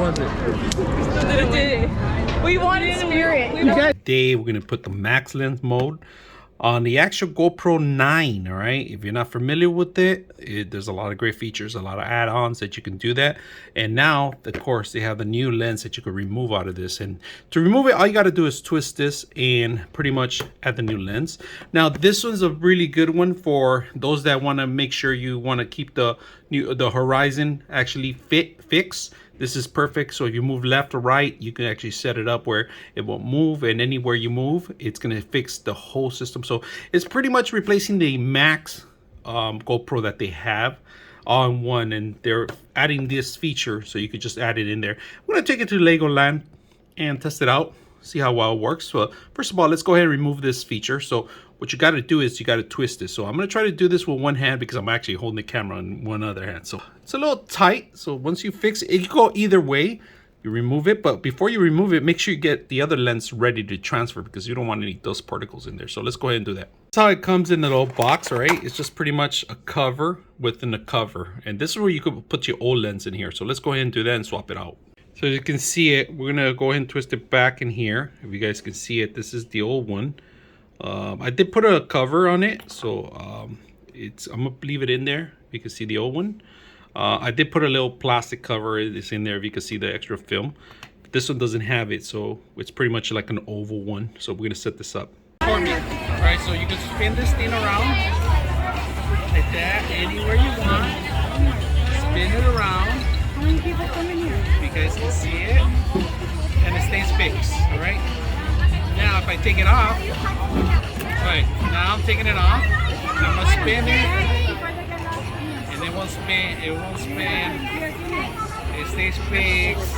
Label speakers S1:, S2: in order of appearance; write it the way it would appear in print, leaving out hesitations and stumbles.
S1: was it?
S2: We wanted spirit.
S1: Today we're gonna put the Max Lens Mode on the actual GoPro 9. All right, if you're not familiar with it, there's a lot of great features, a lot of add-ons that you can do that. And now, of course, they have the new lens that you can remove out of this. And to remove it, all you got to do is twist this and pretty much add the new lens. Now, this one's a really good one for those that want to make sure you want to keep the horizon actually fixed. This is perfect. So if you move left or right, you can actually set it up where it won't move, and anywhere you move, it's going to fix the whole system. So it's pretty much replacing the Max GoPro that they have on one, and they're adding this feature so you could just add it in there. I'm going to take it to Legoland and test it out, see how well it works. So first of all, let's go ahead and remove this feature. So what you got to do is you got to twist this. So I'm going to try to do this with one hand because I'm actually holding the camera in one other hand. So it's a little tight. So once you fix it, you go either way. You remove it, but before you remove it, make sure you get the other lens ready to transfer because you don't want any dust particles in there. So let's go ahead and do that. That's how it comes in the little box, all right? It's just pretty much a cover within a cover. And this is where you could put your old lens in here. So let's go ahead and do that and swap it out. So you can see it, we're gonna go ahead and twist it back in here. If you guys can see it, this is the old one. I did put a cover on it, so I'm gonna leave it in there. You can see the old one. I did put a little plastic cover. It's in there if you can see the extra film. This one doesn't have it, so it's pretty much like an oval one. So we're gonna set this up. All right, so you can spin this thing around like that, anywhere you want. Spin it around.
S2: How many people come in here?
S1: You guys can see it, and it stays fixed. All right. Now, if I take it off, right now I'm taking it off. I'm gonna spin it, and it won't spin. It won't spin. It stays fixed.